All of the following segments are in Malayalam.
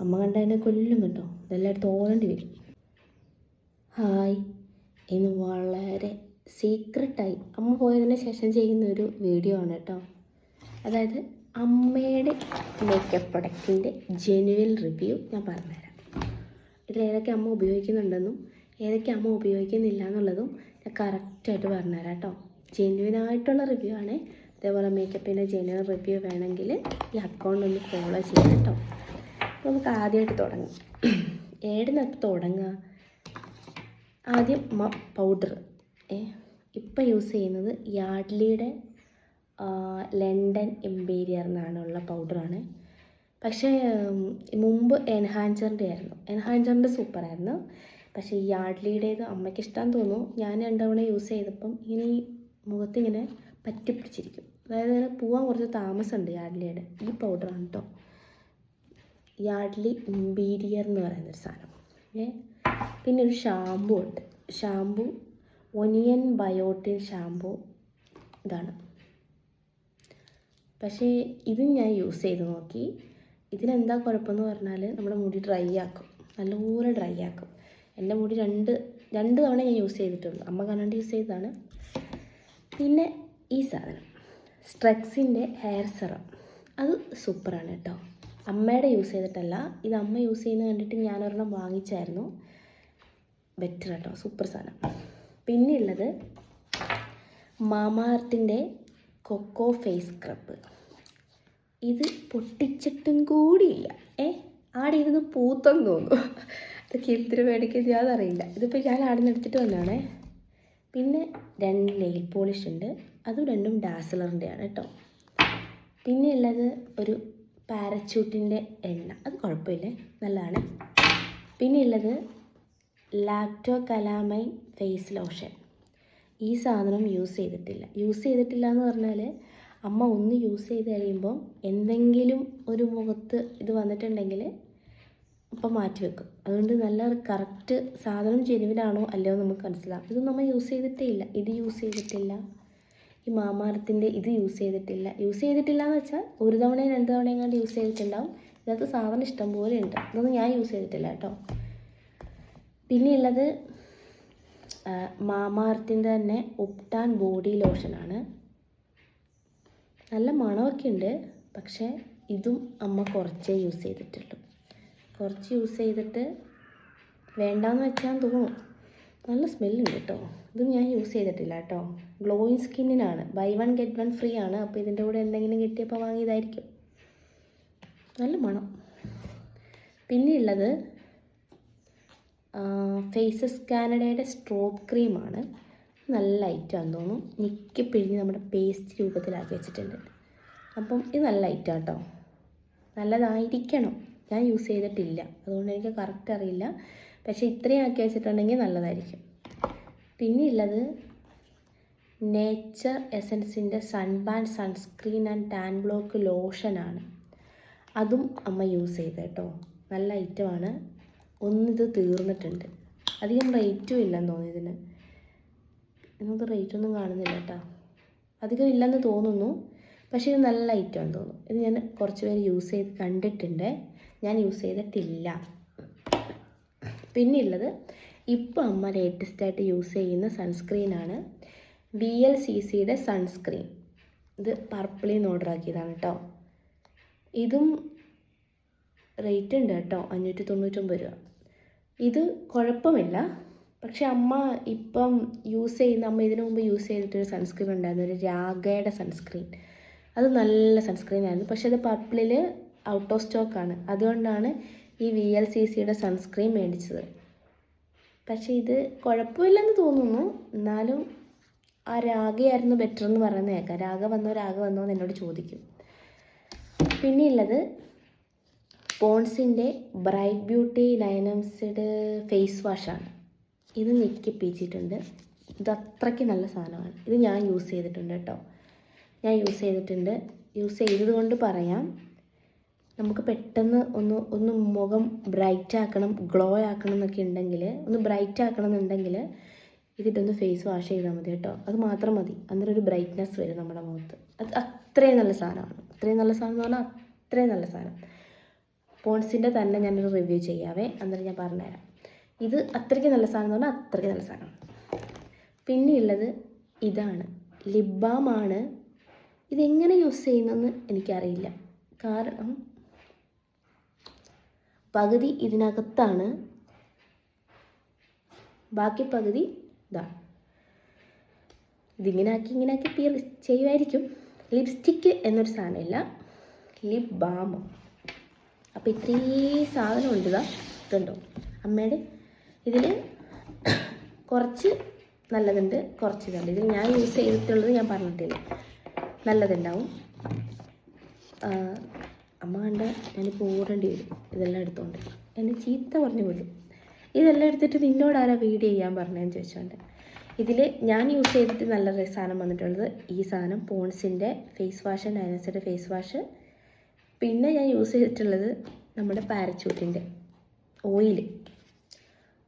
അമ്മ കണ്ട എന്നെ കൊല്ലും കേട്ടോ, ഇതെല്ലായിടത്തും ഓടേണ്ടി വരും. ഹായ്, ഇന്ന് വളരെ സീക്രട്ടായി അമ്മ പോയതിന് ശേഷം ചെയ്യുന്നൊരു വീഡിയോ ആണ് കേട്ടോ. അതായത് അമ്മയുടെ മേക്കപ്പ് പ്രൊഡക്റ്റിൻ്റെ ജെനുവൽ റിവ്യൂ ഞാൻ പറഞ്ഞുതരാം. ഇതിലേതൊക്കെ അമ്മ ഉപയോഗിക്കുന്നുണ്ടെന്നും ഏതൊക്കെ അമ്മ ഉപയോഗിക്കുന്നില്ല എന്നുള്ളതും ഞാൻ കറക്റ്റായിട്ട് പറഞ്ഞുതരാം കേട്ടോ. ജെന്യുവനായിട്ടുള്ള റിവ്യൂ ആണ്. അതേപോലെ മേക്കപ്പിൻ്റെ ജെന്യുവൻ റിവ്യൂ വേണമെങ്കിൽ ഈ അക്കൗണ്ട് ഒന്ന് ഫോളോ ചെയ്യാം കേട്ടോ. നമുക്ക് ആദ്യമായിട്ട് തുടങ്ങാം. ഏടിനകത്ത് തുടങ്ങുക? ആദ്യം പൗഡർ. ഇപ്പം യൂസ് ചെയ്യുന്നത് യാഡ്ലിയുടെ ലണ്ടൻ എംപീരിയർ എന്നാണുള്ള പൗഡറാണ്. പക്ഷേ മുമ്പ് എൻഹാൻസറിൻ്റെ ആയിരുന്നു. എൻഹാൻസറിൻ്റെ സൂപ്പറായിരുന്നു. പക്ഷേ ഈ യാഡ്ലിയുടേത് അമ്മയ്ക്ക് ഇഷ്ടം തോന്നുന്നു. ഞാൻ 2 തവണ യൂസ് ചെയ്തപ്പം ഇങ്ങനെ ഈ മുഖത്തിങ്ങനെ പറ്റിപ്പിടിച്ചിരിക്കും. അതായത് ഇങ്ങനെ പോകാൻ കുറച്ച് താമസമുണ്ട് യാഡ്ലിയുടെ. ഈ പൗഡറാണ് കേട്ടോ, യാഡ്ലി എംപീരിയർ എന്ന് പറയുന്നൊരു സാധനം. പിന്നെ ഒരു ഷാമ്പൂ ഉണ്ട്. Shampoo onion biotin shampoo. ഇതാണ്. പക്ഷേ ഇത് ഞാൻ യൂസ് ചെയ്ത് നോക്കി. ഇതിനെന്താ കുഴപ്പമെന്ന് പറഞ്ഞാൽ നമ്മുടെ മുടി ഡ്രൈ ആക്കും, നല്ലപോലെ ഡ്രൈ ആക്കും. എൻ്റെ മുടി രണ്ട് തവണ ഞാൻ യൂസ് ചെയ്തിട്ടുള്ളൂ. അമ്മ കാണാണ്ട് യൂസ് ചെയ്തതാണ്. പിന്നെ ഈ സാധനം സ്ട്രെക്സിൻ്റെ ഹെയർ സെറം, അത് സൂപ്പറാണ് കേട്ടോ. അമ്മയുടെ യൂസ് ചെയ്തിട്ടല്ല, ഇത് അമ്മ യൂസ് ചെയ്യുന്നത് കണ്ടിട്ട് ഞാനൊരെണ്ണം വാങ്ങിച്ചായിരുന്നു. ബെറ്റർ കേട്ടോ, സൂപ്പർ സാധനം. പിന്നെ ഉള്ളത് മാമാഅർത്തിൻ്റെ കൊക്കോ ഫേസ് സ്ക്രബ്. ഇത് പൊട്ടിച്ചിട്ടും കൂടിയില്ല. ആടെ ഇരുന്ന് പൂത്തെന്ന് തോന്നുന്നു. അതൊക്കെ എന്തിനു മേടിക്കുന്നത് അതറിയില്ല. ഇതിപ്പോൾ ഞാൻ ആടെ നിന്ന് എടുത്തിട്ട് വന്നതാണേ. പിന്നെ 2 നെയിൽ പോളിഷ് ഉണ്ട്. അതും 2ഉം ഡാസ്ലറിൻ്റെയാണ് കേട്ടോ. പിന്നെ ഉള്ളത് ഒരു പാരച്യൂട്ടിൻ്റെ എണ്ണ. അത് കുഴപ്പമില്ലേ, നല്ലതാണ്. പിന്നെ ഉള്ളത് ലാക്ടോ കലാമൈൻ ഫേസ് ലോഷൻ. ഈ സാധനം യൂസ് ചെയ്തിട്ടില്ല എന്ന് പറഞ്ഞാൽ അമ്മ ഒന്ന് യൂസ് ചെയ്ത് കഴിയുമ്പോൾ എന്തെങ്കിലും ഒരു മുഖത്ത് ഇത് വന്നിട്ടുണ്ടെങ്കിൽ അപ്പം മാറ്റി വെക്കും. അതുകൊണ്ട് നല്ല കറക്റ്റ് സാധനം ജെനുവിനാണോ അല്ലയോ നമുക്ക് മനസ്സിലാവും. ഇത് നമ്മൾ യൂസ് ചെയ്തിട്ടേ ഇല്ല. ഇത് യൂസ് ചെയ്തിട്ടില്ല. ഈ മാമാഅർത്തിൻ്റെ ഇത് യൂസ് ചെയ്തിട്ടില്ല എന്ന് വെച്ചാൽ 1 തവണയും 2 തവണയും കണ്ട് യൂസ് ചെയ്തിട്ടുണ്ടാവും. ഇതിനകത്ത് സാധനം ഇഷ്ടം പോലെ ഉണ്ട്. ഇതൊന്നും ഞാൻ യൂസ് ചെയ്തിട്ടില്ല കേട്ടോ. പിന്നെ ഉള്ളത് മാമാഅർത്തിൻ്റെ തന്നെ ഉപ്ടാൻ ബോഡി ലോഷനാണ്. നല്ല മണമൊക്കെ ഉണ്ട്. പക്ഷേ ഇതും അമ്മ കുറച്ചേ യൂസ് ചെയ്തിട്ടുള്ളൂ. കുറച്ച് യൂസ് ചെയ്തിട്ട് വേണ്ടാന്ന് വെച്ചാൽ തോന്നും. നല്ല സ്മെല്ലുണ്ട് കേട്ടോ. ഇതും ഞാൻ യൂസ് ചെയ്തിട്ടില്ല കേട്ടോ. ഗ്ലോയിങ് സ്കിന്നിനാണ്. ബൈ 1 ഗെറ്റ് 1 ഫ്രീ ആണ്. അപ്പോൾ ഇതിൻ്റെ കൂടെ എന്തെങ്കിലും കിട്ടിയപ്പോൾ വാങ്ങിയതായിരിക്കും. നല്ല മണം. പിന്നെ ഉള്ളത് ഫേസസ് കാനഡയുടെ സ്ട്രോബ് ക്രീമാണ്. നല്ല ഐറ്റമാണെന്ന് തോന്നുന്നു. ഞെക്കി പിഴിഞ്ഞ് നമ്മുടെ പേസ്റ്റ് രൂപത്തിലാക്കി വെച്ചിട്ടുണ്ട്. അപ്പം ഇത് നല്ല ഐറ്റമാണ് കേട്ടോ. നല്ലതായിരിക്കണം. ഞാൻ യൂസ് ചെയ്തിട്ടില്ല, അതുകൊണ്ട് എനിക്ക് കറക്റ്റ് അറിയില്ല. പക്ഷേ ഇത്രയും ആക്കി വെച്ചിട്ടുണ്ടെങ്കിൽ നല്ലതായിരിക്കും. പിന്നെ ഉള്ളത് നേച്ചർ എസൻസിൻ്റെ സൺബാൻ സൺസ്ക്രീൻ ആൻഡ് ടാൻ ബ്ലോക്ക് ലോഷനാണ്. അതും അമ്മ യൂസ് ചെയ്ത് കേട്ടോ. നല്ല ഐറ്റമാണ്. ഒന്നിത് തീർന്നിട്ടുണ്ട്. അധികം റേറ്റും ഇല്ലെന്ന് തോന്നുന്നു ഇതിന്. ഇന്നത്തെ റേറ്റൊന്നും കാണുന്നില്ല കേട്ടോ. അധികം ഇല്ലെന്ന് തോന്നുന്നു. പക്ഷേ ഇത് നല്ല ഐറ്റമാണെന്ന് തോന്നുന്നു. ഇത് ഞാൻ കുറച്ച് പേര് യൂസ് ചെയ്ത് കണ്ടിട്ടുണ്ട്. ഞാൻ യൂസ് ചെയ്തിട്ടില്ല. പിന്നെ ഉള്ളത് ഇപ്പോൾ അമ്മ ലേറ്റസ്റ്റായിട്ട് യൂസ് ചെയ്യുന്ന സൺസ്ക്രീനാണ്. VLCCയുടെ സൺസ്ക്രീൻ. ഇത് പർപ്പിളിൽ നിന്ന് ഓർഡർ ആക്കിയതാണ് കേട്ടോ. ഇതും റേറ്റ് ഉണ്ട് കേട്ടോ, 599 രൂപ. ഇത് കുഴപ്പമില്ല. പക്ഷെ അമ്മ ഇപ്പം യൂസ് ചെയ്യുന്ന, അമ്മ ഇതിനു മുമ്പ് യൂസ് ചെയ്തിട്ടൊരു സൺസ്ക്രീൻ ഉണ്ടായിരുന്നു, ഒരു രാഗയുടെ സൺസ്ക്രീൻ. അത് നല്ല സൺസ്ക്രീൻ ആയിരുന്നു. പക്ഷെ അത് പർപ്പിളിൽ ഔട്ട് ഓഫ് സ്റ്റോക്കാണ്. അതുകൊണ്ടാണ് ഈ VLCCയുടെ സൺസ്ക്രീൻ മേടിച്ചത്. പക്ഷേ ഇത് കുഴപ്പമില്ലെന്ന് തോന്നുന്നു. എന്നാലും ആ രാഗയായിരുന്നു ബെറ്റർ എന്ന് പറയുന്നത് കേൾക്കാം. രാഗ വന്നോ എന്ന് എന്നോട് ചോദിക്കും. പിന്നെ ഉള്ളത് പോൺസിൻ്റെ ബ്രൈറ്റ് ബ്യൂട്ടി നയനംസിഡ് ഫേസ് വാഷാണ്. ഇത് ഞെക്കിപ്പിച്ചിട്ടുണ്ട്. ഇത് അത്രയ്ക്ക് നല്ല സാധനമാണ്. ഇത് ഞാൻ യൂസ് ചെയ്തിട്ടുണ്ട് കേട്ടോ. യൂസ് ചെയ്തത് കൊണ്ട് പറയാം. നമുക്ക് പെട്ടെന്ന് ഒന്ന് മുഖം ബ്രൈറ്റ് ആക്കണം, ഗ്ലോ ആക്കണം എന്നൊക്കെ ഉണ്ടെങ്കിൽ, ഒന്ന് ബ്രൈറ്റ് ആക്കണം എന്നുണ്ടെങ്കിൽ ഇതിട്ടൊന്ന് ഫേസ് വാഷ് ചെയ്താൽ മതി കേട്ടോ. അത് മാത്രം മതി. അന്നേരം ഒരു ബ്രൈറ്റ്നെസ് വരും നമ്മുടെ മുഖത്ത്. അത് അത്രയും നല്ല സാധനമാണ്. അത്രയും നല്ല സാധനം എന്ന് പറഞ്ഞാൽ അത്രയും നല്ല സാധനം. പോൺസിൻ്റെ തന്നെ ഞാനൊരു റിവ്യൂ ചെയ്യാവേ, എന്നിട്ട് ഞാൻ പറഞ്ഞുതരാം. ഇത് അത്രയ്ക്ക് നല്ല സാധനം എന്ന് പറഞ്ഞാൽ അത്രയ്ക്ക് നല്ല സാധനം. പിന്നെയുള്ളത് ഇതാണ്, ലിപ് ബാമാണ്. ഇതെങ്ങനെ യൂസ് ചെയ്യുന്നതെന്ന് എനിക്കറിയില്ല. കാരണം പകുതി ഇതിനകത്താണ്, ബാക്കി പകുതി ഇതാ. ഇങ്ങനെ ആക്കി ചെയ്യുമായിരിക്കും. ലിപ്സ്റ്റിക്ക് എന്നൊരു സാധനമില്ല, ലിപ് ബാം. അപ്പോൾ ഇത്രയും സാധനം ഉണ്ട്. ഇതുണ്ടോ അമ്മയുടെ. ഇതിൽ കുറച്ച് നല്ലതുണ്ട്, കുറച്ച് ഇതുണ്ട്. ഇതിൽ ഞാൻ യൂസ് ചെയ്തിട്ടുള്ളത് ഞാൻ പറഞ്ഞിട്ടില്ല, നല്ലതുണ്ടാവും. അമ്മ കണ്ട ഞാനിപ്പോൾ ഓടേണ്ടി വരും ഇതെല്ലാം എടുത്തുകൊണ്ട്. എന്നെ ചീത്ത പറഞ്ഞു പോലും. ഇതെല്ലാം എടുത്തിട്ട് നിന്നോട് ആരാ വീഡിയോ ചെയ്യാൻ പറഞ്ഞതെന്ന് ചോദിച്ചുകൊണ്ട്. ഇതിൽ ഞാൻ യൂസ് ചെയ്തിട്ട് നല്ല സാധനം വന്നിട്ടുള്ളത് ഈ സാധനം, പോൺസിൻ്റെ ഫേസ് വാഷ്, ഡൈനോസറുടെ ഫേസ് വാഷ്. പിന്നെ ഞാൻ യൂസ് ചെയ്തിട്ടുള്ളത് നമ്മുടെ പാരച്യൂട്ടിൻ്റെ ഓയിൽ.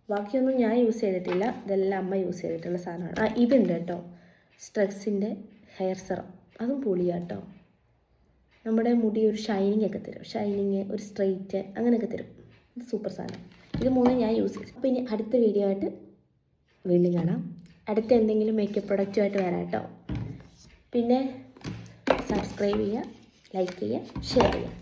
ബാക്കിയൊന്നും ഞാൻ യൂസ് ചെയ്തിട്ടില്ല, ഇതെല്ലാം അമ്മ യൂസ് ചെയ്തിട്ടുള്ള സാധനമാണ്. ഇതുണ്ട് കേട്ടോ, സ്ട്രെക്സിൻ്റെ ഹെയർ സെറം. അതും പൊളിയാട്ടോ. നമ്മുടെ മുടി ഒരു ഷൈനിങ് ഒക്കെ തരും, ഷൈനിങ്, ഒരു സ്ട്രെയിറ്റ് അങ്ങനെയൊക്കെ തരും. സൂപ്പർ സാധനം. ഇത് മൂന്നും ഞാൻ യൂസ് ചെയ്തു. അപ്പോൾ ഇനി അടുത്ത വീഡിയോ ആയിട്ട് വീണ്ടും കാണാം. അടുത്ത എന്തെങ്കിലും മേക്കപ്പ് പ്രൊഡക്റ്റുമായിട്ട് വരാം കേട്ടോ. പിന്നെ സബ്സ്ക്രൈബ് ചെയ്യുക, ലൈക്ക് ചെയ്യുക, ഷെയർ ചെയ്യുക.